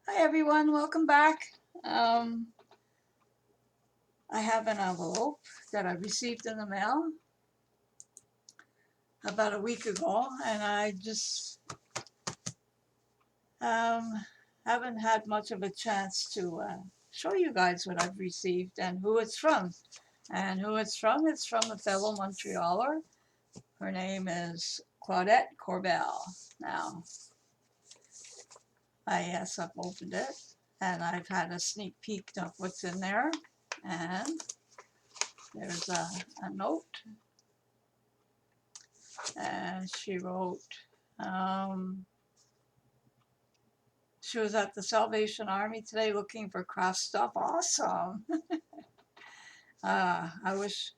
Hi everyone, welcome back. Um, I have an envelope that I received in the mail about a week ago, and I just um, haven't had much of a chance to show you guys what I've received and who it's from. And who it's from a fellow Montrealer. Her name is Claudette Corbell. Now, I've opened it, and I've had a sneak peek of what's in there. And there's a note, and she wrote, um, she was at the Salvation Army today looking for craft stuff. Awesome. I wish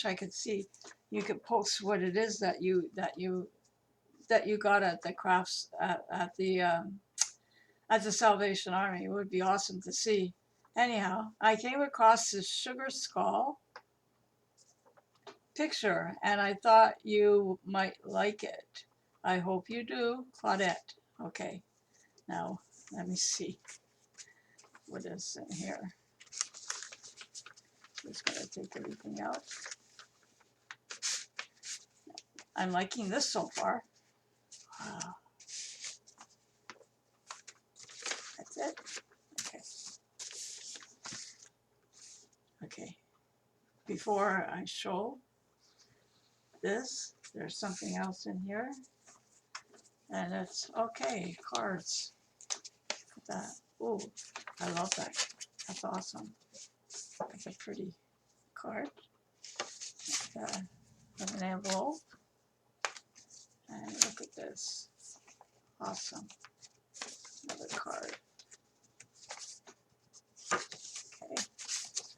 I could see. You could post what it is that you got at the crafts at the Salvation Army. It would be awesome to see. Anyhow, I came across this sugar skull picture, and I thought you might like it. I hope you do, Claudette. Okay, now let me see what is in here. Just gotta take everything out. I'm liking this so far. Wow, that's it. Okay. Okay. Before I show this, there's something else in here, and it's okay. Cards. Look at that. Oh, I love that. That's awesome. That's a pretty card. With an envelope. And look at this. Awesome. Another card. Okay.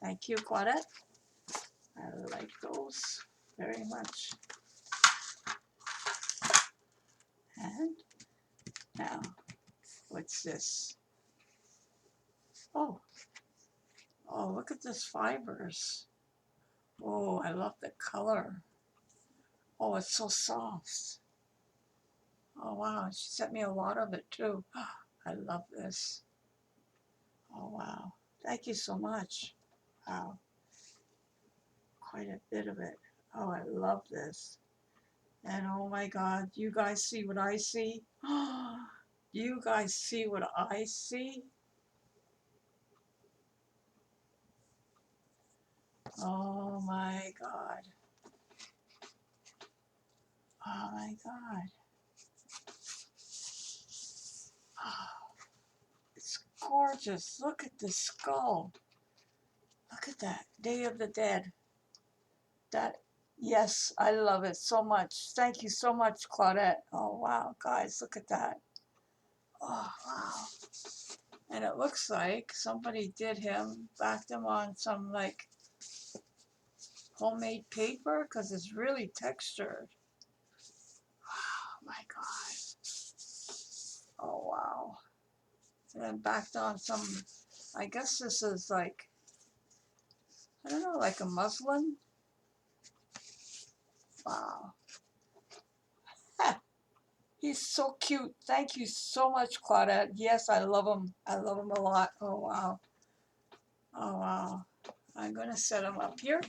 Thank you, Quack. I like those very much. And now, what's this? Oh, oh, look at this fibers. Oh, I love the color. Oh, it's so soft. Oh, wow. She sent me a lot of it, too. I love this. Oh, wow. Thank you so much. Wow. Quite a bit of it. Oh, I love this. And oh my God, you guys see what I see? You guys see what I see? Oh my God. Oh my God. Oh, it's gorgeous. Look at the skull. Look at that. Day of the Dead. That, yes, I love it so much. Thank you so much, Claudette. Oh wow, guys, look at that. Oh wow. And it looks like somebody did him, backed him on some like homemade paper because it's really textured. Oh my God. Oh wow. And then backed on some, I guess this is like, I don't know, like a muslin. Wow. He's so cute. Thank you so much, Claudette. Yes, I love him. I love him a lot. Oh wow. Oh wow. I'm gonna set him up here.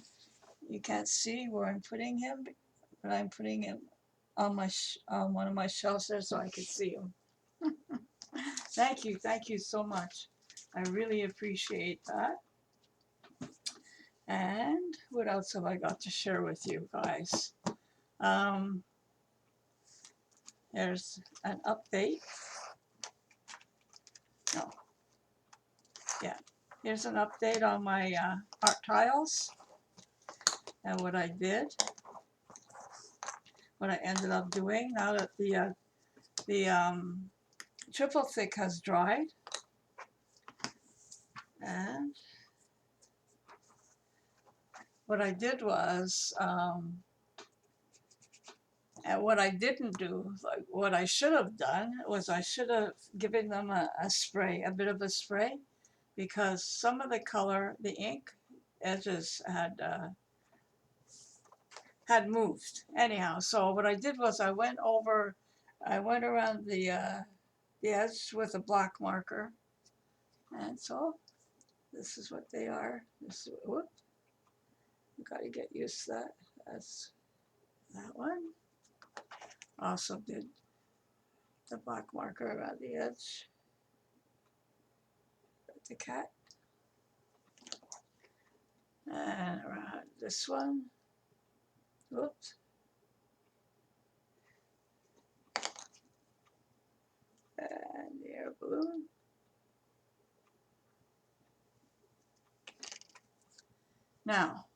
You can't see where I'm putting him, but I'm putting him on my on one of my shelves there so I can see him. Thank you so much. I really appreciate that. And what else have I got to share with you guys? Um, there's an update. No, yeah. Here's an update on my art tiles and what I did, what I ended up doing now that the triple thick has dried. And what I did was, and what I didn't do, like what I should have done, was I should have given them a spray, a bit of a spray, because some of the color, the ink edges had moved. Anyhow, so what I did was I went around the edge with a black marker. And so this is what they are. This is, whoop, you got to get used to that. That's that one. Also did the black marker around the edge. The cat. And around this one. Whoops. And the air balloon. Now,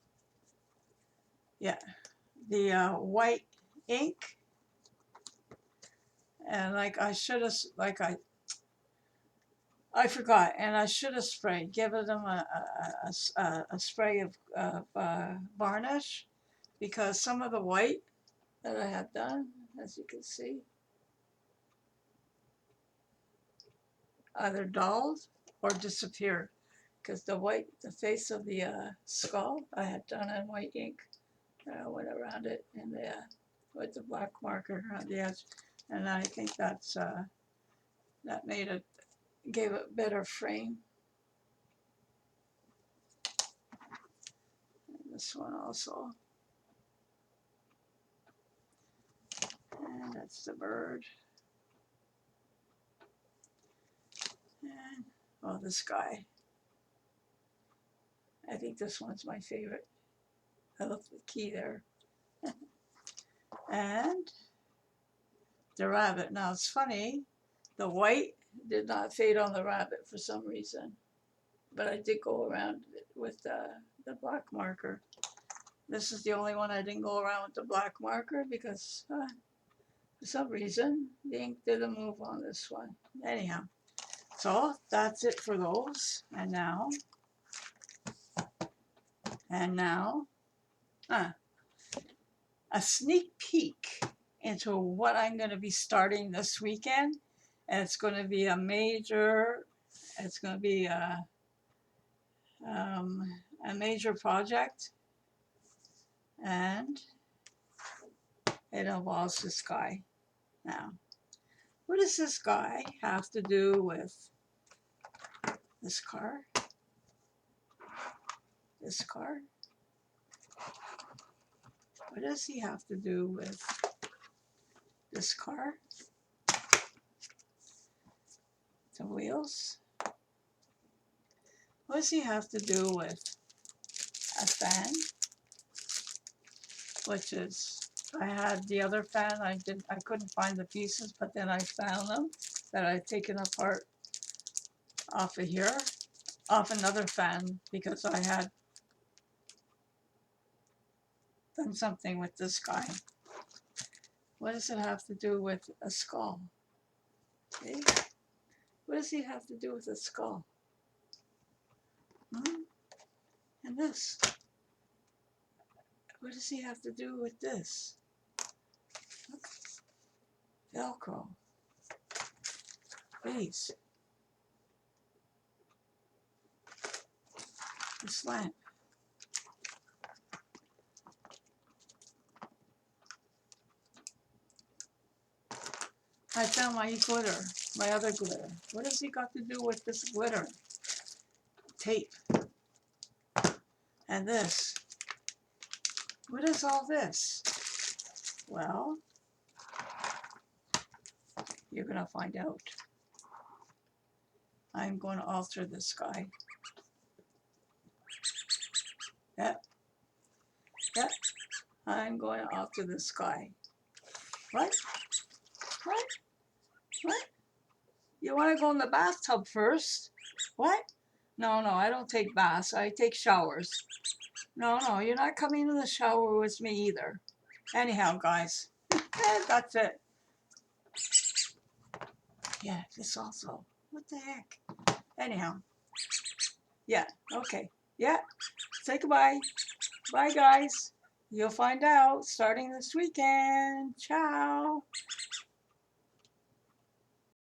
yeah, the white ink, and like I should have, like I forgot, and I should have sprayed, given them a spray of varnish, because some of the white that I had done, as you can see, either dulled or disappeared, because the white, the face of the skull, I had done in white ink. Went around it and with the black marker on the edge, and I think that's that made it, gave it a better frame. And this one also, and that's the bird. And oh, this guy. I think this one's my favorite. I love the key there. And the rabbit. Now it's funny, the white did not fade on the rabbit for some reason, but I did go around it with the black marker. This is the only one I didn't go around with the black marker because for some reason the ink didn't move on this one. Anyhow, so that's it for those. And now, a sneak peek into what I'm going to be starting this weekend. And it's going to be a major, it's going to be a major project. And it involves this guy. Now, what does this guy have to do with this car? This car? What does he have to do with this car? The wheels? What does he have to do with a fan? Which is, I had the other fan, I couldn't find the pieces, but then I found them that I'd taken apart off of here, off another fan, because I had done something with this guy. What does it have to do with a skull? Okay. What does he have to do with a skull? And this. What does he have to do with this? Look. Velcro. Please. This lamp. I found my glitter, my other glitter. What has he got to do with this glitter? Tape. And this. What is all this? Well, you're going to find out. I'm going to alter this guy. Yep. Yep. I'm going to alter this guy. What? What? What? You want to go in the bathtub first? What? No, I don't take baths. I take showers. No, you're not coming in the shower with me either. Anyhow, guys, that's it. Yeah, this also. What the heck? Anyhow. Yeah, okay. Yeah, say goodbye. Bye, guys. You'll find out starting this weekend. Ciao.